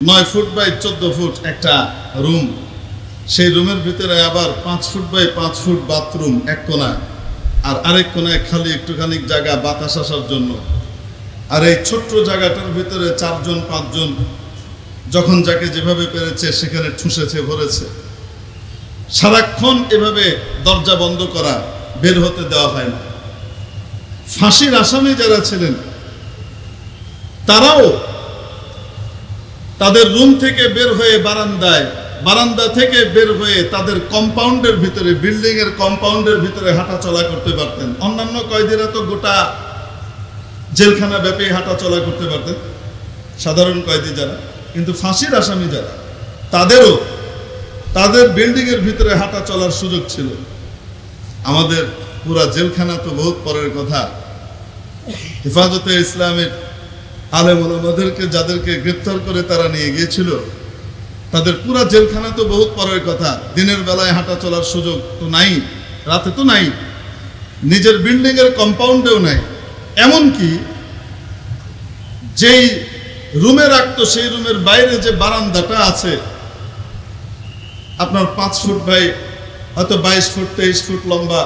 9 foot by 14 foot একটা room, সেই রুমের ভিতরে আবার 5 ফুট বাই 5 ফুট বাথরুম এক কোণায়, আর আরেক কোণায় খালি একটুখানি জায়গা বাতাস আসার জন্য। আর এই ছোট্ট জায়গাটার ভিতরে 4 জন 5 জন যখন যাকে যেভাবে পেরেছে সেখানে ঠুসেছে ভরেছে। সারাক্ষণ এভাবে দরজা বন্ধ করা, বের হতে দেওয়া হয় না। ফাঁসির আসামি যারা ছিলেন তারাও তাদের রুম থেকে বের হয়ে বারান্দা থেকে বের হয়ে তাদের কম্পাউন্ডের ভিতরে, বিল্ডিং এর কম্পাউন্ডের ভিতরে হাঁটা চলা করতে পারতেন। অন্যান্য কয়েদিরা তো গোটা জেলখানা ব্যাপী হাঁটা চলা করতে পারতেন, সাধারণ কয়েদি যারা। কিন্তু ফাঁসির আসামি যারা, তাদেরও তাদের বিল্ডিং এর ভিতরে হাঁটা চলার সুযোগ ছিল। আমাদের পুরা জেলখানা তো বহুত পরের কথা। হেফাজতে ইসলামের আলেম ওলামাদেরকে যাদেরকে গ্রেফতার করে তারা নিয়ে গিয়েছিল, তাদের পুরা জেলখানা তো বহুত পরের কথা। দিনের বেলায় হাঁটা চলার সুযোগ তো নাই, রাতে তো নাই, নিজের বিল্ডিং এর কম্পাউন্ডেও নাই। এমনকি যেই রুমে রাখতো সেই রুমের বাইরে যে বারান্দাটা আছে, আপনার 5 ফুট বাই হয়তো 22 ফুট 23 ফুট লম্বা,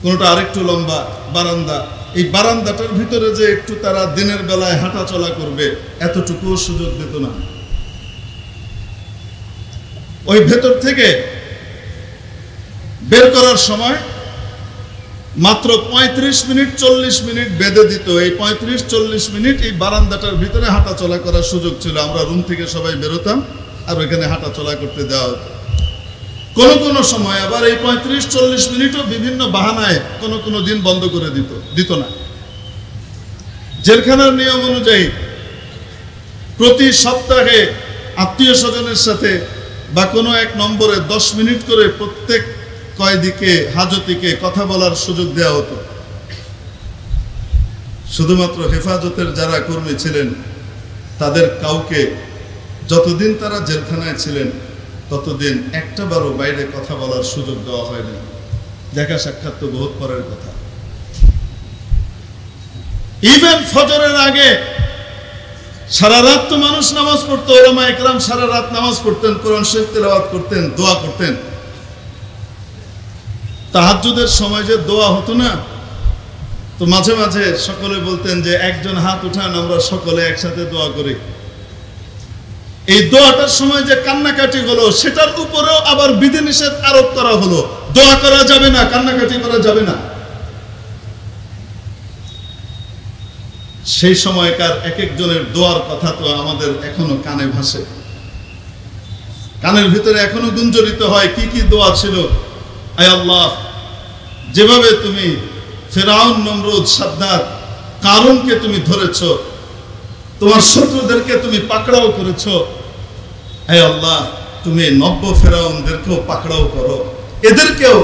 কোনোটা আরেকটু লম্বা বারান্দা, এই বারান্দাটার ভিতরে যে একটু তারা দিনের বেলায় হাঁটা চলা করবে এতটুকুও সুযোগ দিত না। ওই ভেতর থেকে বের করার সময় মাত্র 35 মিনিট 40 মিনিট বেঁধে দিত। এই 35-40 মিনিট এই বারান্দাটার ভিতরে হাঁটা চলা করার সুযোগ ছিল। আমরা রুম থেকে সবাই বেরোতাম আর ওইখানে হাঁটা চলা করতে দেওয়া হতো। কোনো সময় আবার এই 35-40 মিনিটও বিভিন্ন বাহানায় কোনো দিন বন্ধ করে দিত না। জেলখানার নিয়ম অনুযায়ী প্রতি সপ্তাহে আত্মীয় স্বজনের সাথে বা কোনো এক নম্বরে 10 মিনিট করে প্রত্যেক কয়েদিকে, হাজতিকে কথা বলার সুযোগ দেওয়া হতো। শুধুমাত্র হেফাজতের যারা কর্মী ছিলেন তাদের কাউকে যতদিন তারা জেলখানায় ছিলেন ততদিন একটাবারও বাইরে কথা বলার সুযোগ দেওয়া হয়নি। দেখা সাক্ষাৎ তো বহুত পরের কথা। ইভেন ফজরের আগে সারা রাত তো মানুষ নামাজ পড়তো, ওলামা ইকরাম সারা রাত নামাজ পড়তেন, কোরআন শরীফ তেলাওয়াত করতেন, দোয়া করতেন। তাহাজ্জুদের সময় যে দোয়া হতো না, তো মাঝে মাঝে সকলে বলতেন যে একজন হাত উঠান, আমরা সকলে একসাথে দোয়া করি। এই দোয়াটার সময় যে কান্নাকাটি হলো, সেটার উপরেও আবার বিধিনিষেধ আরোপ করা হলো। দোয়া করা যাবে না, কান্নাকাটি করা যাবে না। সেই সময়কার এক একজনের দোয়ার কথা তো আমাদের এখনো কানে ভাসে, কানের ভিতরে এখনো গুঞ্জরিত হয়। কি কি দোয়া ছিল! আয় আল্লাহ, যেভাবে তুমি ফেরাউন, নমরুদ, সাদ্দাত, কারুনকে তুমি ধরেছ, তোমার শত্রুদেরকে তুমি পাকড়াও করেছ, হে আল্লাহ তুমি নব্য ফেরাউনদেরকেও পাকড়াও করো, এদেরকেও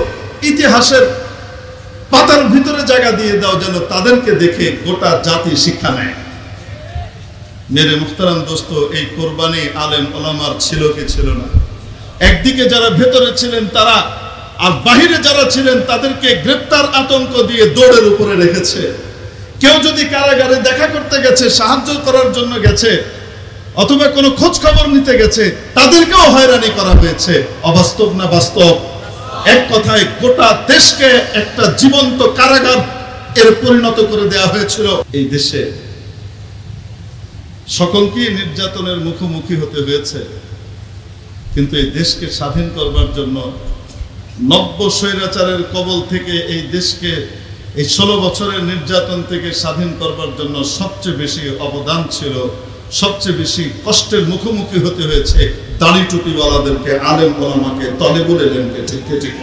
ইতিহাসের পাতার ভিতরে জায়গা দিয়ে দাও, যেন তাদেরকে দেখে গোটা জাতি শিক্ষা নেয়। মেরে মুখতারাম দোস্ত, এই কোরবানি আলেম ওলামার ছিল কি ছিল না? একদিকে যারা ভেতরে ছিলেন তারা, আর বাহিরে যারা ছিলেন তাদেরকে গ্রেপ্তার আতঙ্ক দিয়ে দৌড়ের উপরে রেখেছে। কেউ যদি কারাগারে দেখা করতে গেছে, সাহায্য করার জন্য গেছে, অথবা কোনো খোঁজ খবর নিতে গেছে, তাদেরকেও হয়রানি করা হয়েছে। অবাস্তব না বাস্তব? এক কথায় গোটা দেশকে একটা জীবন্ত কারাগার এর পরিণত করে দেওয়া হয়েছিল। এই দেশে সকলকেই নির্যাতনের মুখোমুখি হতে হয়েছে, কিন্তু এই দেশকে স্বাধীন করবার জন্য, নব্য স্বৈরাচারের কবল থেকে এই দেশকে এই 16 বছরের নির্যাতন থেকে স্বাধীন করবার জন্য সবচেয়ে বেশি অবদান ছিল, সবচেয়ে বেশি কষ্টের মুখোমুখি হতে হয়েছে দাড়ি টুপিওয়ালাদেরকে, আলেম ওলামাকে, তলেবুল ইলমকে। ঠিক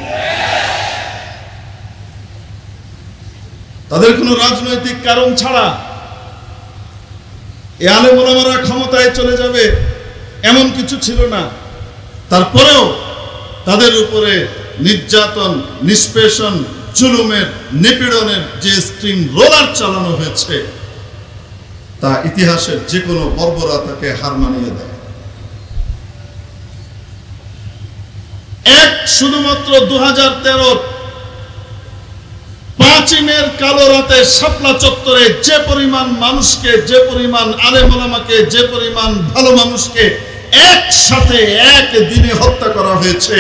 তাদের কোনো রাজনৈতিক কারণ ছাড়া এই আলেম ওলামারা ক্ষমতায় চলে যাবে এমন কিছু ছিল না। তারপরেও তাদের উপরে নির্যাতন, নিষ্পেষণ, জুলুমের, নিপীড়নের যে স্ট্রিম রোলার চালানো হয়েছে, তা ইতিহাসের যে কোনো বর্বরতাকে হার মানিয়ে দেয়। শুধুমাত্র 2013 5 পাঁচিমের কালো রাতে শাপলা চত্বরে যে পরিমাণ মানুষকে, যে পরিমাণ আলেম ওলামাকে, যে পরিমাণ ভালো মানুষকে একসাথে একদিনে হত্যা করা হয়েছে,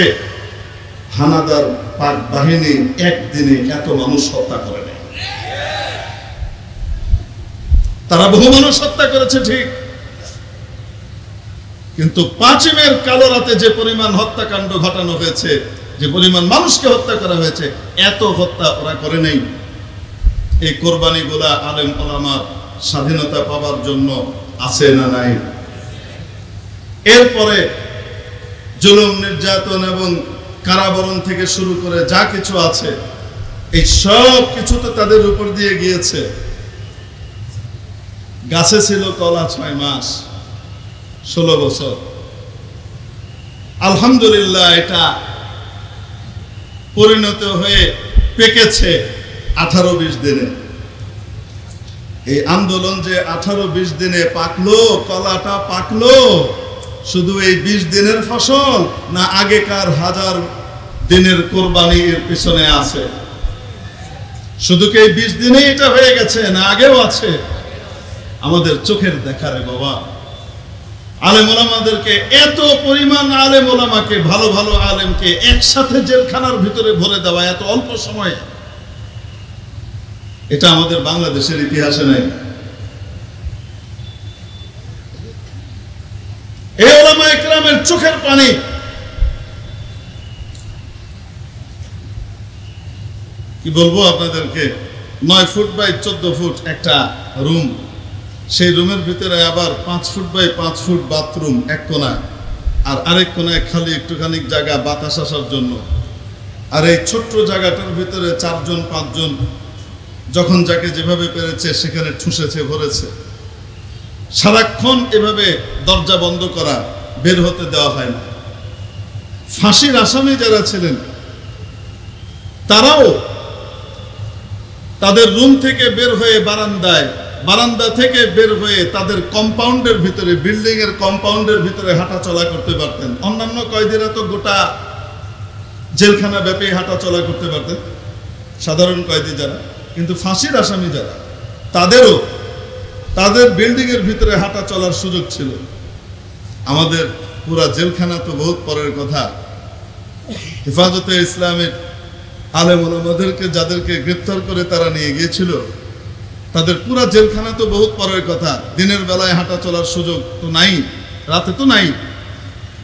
হানাদার পাক বাহিনী একদিনে এত মানুষ হত্যা করে নেয়। তারা বহু মানুষ হত্যা করেছে ঠিক, কিন্তু পাঁচিমের কালো রাতে যে পরিমাণ হত্যাকাণ্ড ঘটানো হয়েছে, যে পরিমাণ মানুষকে হত্যা করা হয়েছে, এত হত্যা ওরা করে নেই। এই কোরবানিগুলা আলেম ওলামার স্বাধীনতা পাওয়ার জন্য আছে না নাই? এরপরে জুলুম, নির্যাতন এবং কারাবরণ থেকে শুরু করে যা কিছু আছে, এই সব কিছু তো তাদের উপর দিয়ে গিয়েছে। গাছে ছিল কলা 6 মাস, 16 বছর। আলহামদুলিল্লাহ এটা পরিণত হয়ে পেকেছে 18-20 দিনে। এই আন্দোলন যে 18-20 দিনে পাকলো, কলাটা পাকলো, শুধু এই 20 দিনের ফসল না আগেকার 1000 দিনের কোরবানি এর পিছনে আছে? শুধু কি এই 20 দিনেই এটা হয়ে গেছে না আগেও আছে? আমাদের চোখের দেখারে বাবা, আলেম ওলামাদেরকে, এত পরিমাণ আলেম ওলামাকে, ভালো ভালো আলেমকে একসাথে জেলখানার ভিতরে ভরে দেওয়া এত অল্প সময়ে, এটা আমাদের বাংলাদেশের ইতিহাসে নেই। এই ওলামা ইকরামের চোখের পানি। কি বলবো আপনাদেরকে, 9 ফুট বাই 14 ফুট একটা রুম, সেই রুমের ভিতরে আবার 5 ফুট বাই 5 ফুট বাথরুম এক কোনায়, আর আরেক কোনায় খালি একটুখানি জায়গা বাতাস আসার জন্য। আর এই ছোট্ট জায়গাটার ভিতরে 4 জন 5 জন যখন যাকে যেভাবে পেরেছে সেখানে ঠুসেছে, ভরেছে। সারাক্ষণ এভাবে দরজা বন্ধ করা, বের হতে দেওয়া হয় না। ফাঁসির আসামি যারা ছিলেন তারাও তাদের রুম থেকে বের হয়ে বারান্দায়, বারান্দা থেকে বের হয়ে তাদের কম্পাউন্ডের ভিতরে, বিল্ডিং এর কম্পাউন্ডের ভিতরে হাঁটা চলা করতে পারতেন। অন্যান্য কয়েদিরা তো গোটা জেলখানা ব্যাপী হাঁটা চলা করতে পারতেন, সাধারণ কয়েদি যারা। কিন্তু ফাঁসির আসামি যারা, তাদেরও তাদের বিল্ডিং এর ভিতরে হাঁটা চলার সুযোগ ছিল। আমাদের পুরা জেলখানা তো বহুত পরের কথা। হেফাজতে ইসলামের আলেম ওলামাদেরকে যাদেরকে গ্রেফতার করে তারা নিয়ে গিয়েছিল, তাদের পুরা জেলখানা তো বহুত পরের কথা। দিনের বেলায় হাঁটা চলার সুযোগ তো নাই, রাতে তো নাই,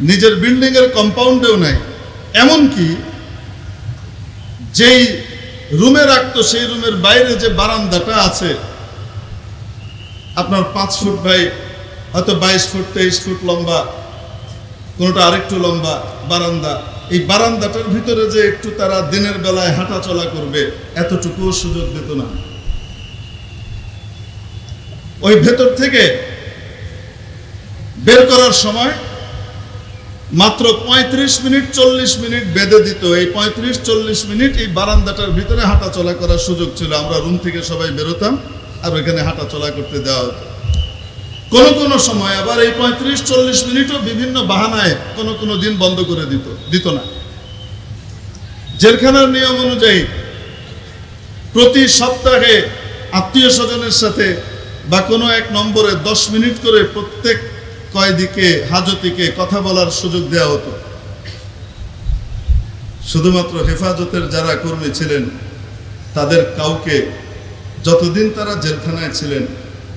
নিজের বিল্ডিং এর কম্পাউন্ডেও নাই। এমনকি যেই রুমে রাখতো সেই রুমের বাইরে যে বারান্দাটা আছে, আপনার 5 ফুট বাই হয়তো 22 ফুট 23 ফুট লম্বা, কোনোটা আরেকটু লম্বা বারান্দা, এই বারান্দাটার ভিতরে যে একটু তারা দিনের বেলায় হাঁটা চলা করবে, এতটুকুও সুযোগ দিত না। ওই ভেতর থেকে বের করার সময় মাত্র 35 মিনিট 40 মিনিট বেঁধে দিত। এই 35-40 মিনিট এই বারান্দাটার ভিতরে হাঁটা চলা করার সুযোগ ছিল। আমরা রুম থেকে সবাই বেরোতাম আর ওইখানে হাঁটা চলা করতে দেওয়া হতো। কোনো কোনো সময় আবার এই 35-40 মিনিটও বিভিন্ন বাহানায় কোনো দিন বন্ধ করে দিত না। জেলখানার নিয়ম অনুযায়ী প্রতি সপ্তাহে আত্মীয় স্বজনের সাথে বা কোনো এক নম্বরে 10 মিনিট করে প্রত্যেক কয়েদিকে, হাজতিকে কথা বলার সুযোগ দেওয়া হতো। শুধুমাত্র হেফাজতের যারা কর্মী ছিলেন তাদের কাউকে, যতদিন তারা জেলখানায় ছিলেন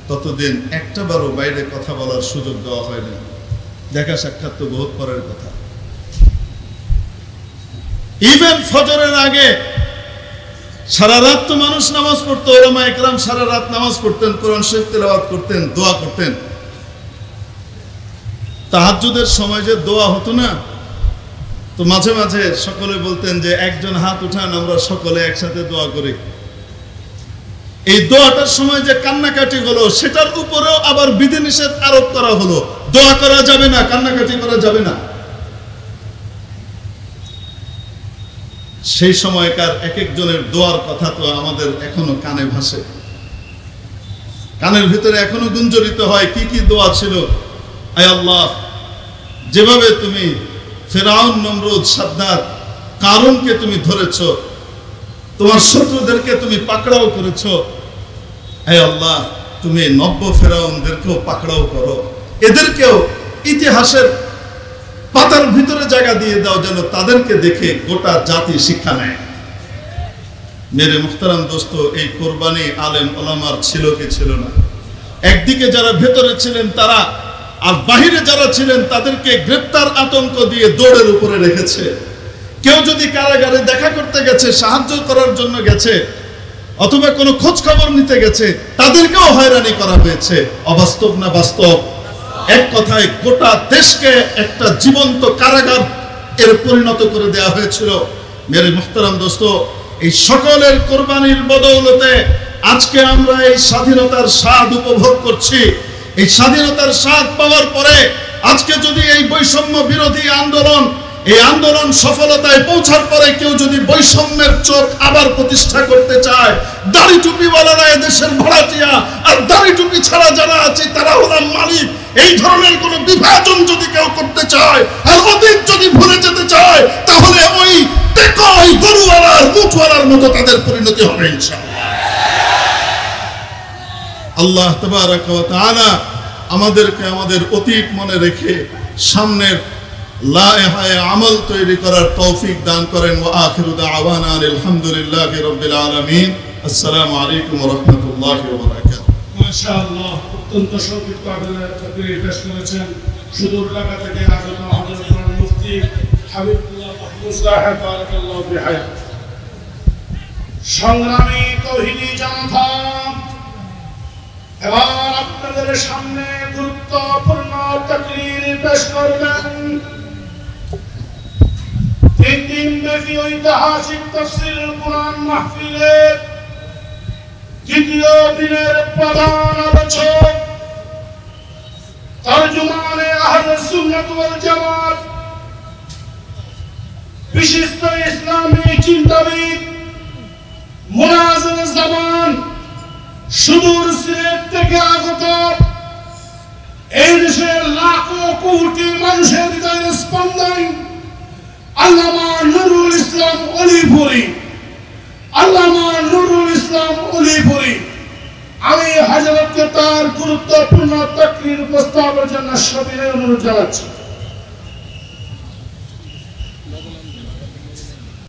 ততদিন একটাবারও বাইরে কথা বলার সুযোগ দেওয়া হয়নি। দেখা সাক্ষাৎ তো বহুত পরের কথা। ইভেন ফজরের আগে সারা রাত তো মানুষ নামাজ পড়তো, ওলামা ইকরাম সারা রাত নামাজ পড়তেন, কোরআন শরীফ তেলাওয়াত করতেন, দোয়া করতেন। তাহাজ্জুদের সময় যে দোয়া হতো না, তো মাঝে মাঝে সকলে বলতেন যে একজন হাত উঠান, আমরা সকলে একসাথে দোয়া করি। এই দোয়াটার সময় যে কান্নাকাটি হলো, সেটার উপরেও আবার বিধিনিষেধ আরোপ করা হলো। দোয়া করা যাবে না, কান্নাকাটি করা যাবে না। সেই সময়কার এক একজনের দোয়ার কথা তো আমাদের এখনো কানে ভাসে, কানের ভিতরে এখনো গুঞ্জরিত হয়। কি কি দোয়া ছিল! আয় আল্লাহ, যেভাবে তুমি ফেরাউন, নমরুদ, সাদ্দাত, কারুনকে তুমি ধরেছ, তোমার শত্রুদেরকে তুমি পাকড়াও করেছো। হে আল্লাহ, তুমি নব্য ফেরাউনদেরকেও পাকড়াও করো, এদেরকেও ইতিহাসের পাতার ভিতরে জায়গা দিয়ে দাও, যেন তাদেরকে দেখে গোটা জাতি শিক্ষা নেয়। মেরে মুহতারাম দোস্ত, এই কোরবানি আলেম ওলামার ছিল কি ছিল না? একদিকে যারা ভেতরে ছিলেন তারা, আর বাহিরে যারা ছিলেন তাদেরকে গ্রেপ্তার আতঙ্ক দিয়ে দৌড়ের উপরে রেখেছে। কেউ যদি কারাগারে দেখা করতে গেছে, সাহায্য করার জন্য গেছে, অথবা কোনো খোঁজ খবর নিতে গেছে, তাদেরকেও হয়রানি করা হয়েছে। অবাস্তব না বাস্তব? এক কথায় গোটা দেশকে একটা জীবন্ত কারাগার এর পরিণত করে দেওয়া হয়েছিল। মেরে মুহতারাম দোস্ত, এই সকলের কোরবানির বদৌলতে আজকে আমরা এই স্বাধীনতার স্বাদ উপভোগ করছি। এই স্বাধীনতার স্বাদ পাওয়ার পরে আজকে যদি এই বৈষম্য বিরোধী আন্দোলন, এই আন্দোলন সফলতায় পৌঁছার পরে কেউ যদি বৈষম্যের চোখ আবার প্রতিষ্ঠা করতে চায়, দাড়ি টুপিওয়ালারা এদেশের ভাড়াটিয়া, আর দাড়ি টুপি ছাড়া যারা আছে তারা হলাম মালিক, এই ধরনের কোন বিভাজন যদি কেউ করতে চায়, আর অতীত যদি ভুলে যেতে চায়, তাহলে ওই টেকই গরুওয়ালার মুঠওয়ালার মতো তাদের পরিণতি হবে ইনশাআল্লাহ। আল্লাহ তাবারাক ওয়া তাআলা আমাদেরকে আমাদের অতীত মনে রেখে সামনের লাইহায়ে আমল তৈরি করার তৌফিক দান করেন। ওয়া আখিরু দাওয়ানা আলহামদুলিল্লাহি রাব্বিল আলামিন। আসসালামু আলাইকুম ওয়া রাহমাতুল্লাহি ওয়া বারাকাতুহু। মাশাআল্লাহ, অত্যন্ত সংক্ষিপ্ত তাকরীর পেশ করেছেন সুদূর ঢাকা থেকে হযরত হযরত মুফতি হাবিবুল্লাহ মাহমুদ সাহেব, বারাকাল্লাহু ফি হায়াত। সংগ্রামী তৌহিদি জনতা, এবার আপনাদের সামনে গুরুত্বপূর্ণ তাকরীর পেশ করবেন। 3 দিন ব্যাপী ঐতিহাসিক তাফসীরুল কুরআন মাহফিলের দ্বিতীয় দিনের প্রধান আলোচক, তরজুমানে আহলে সুন্নাত ওয়াল জামাত, বিশিষ্ট ইসলামী চিন্তাবিদ, মুনাজির জামান, সুদূর সিলেট থেকে আগত, এই দেশের লাখো কোটি মানুষের হৃদয়ের স্পন্দন আল্লামা নুরুল ইসলাম অলিপুরী, আল্লামা নুরুল ইসলাম অলিপুরী। আমি হযরতকে তার গুরুত্বপূর্ণ তাকরীর উপস্থাপনের জন্য সবিনয় অনুরোধ জানাচ্ছি।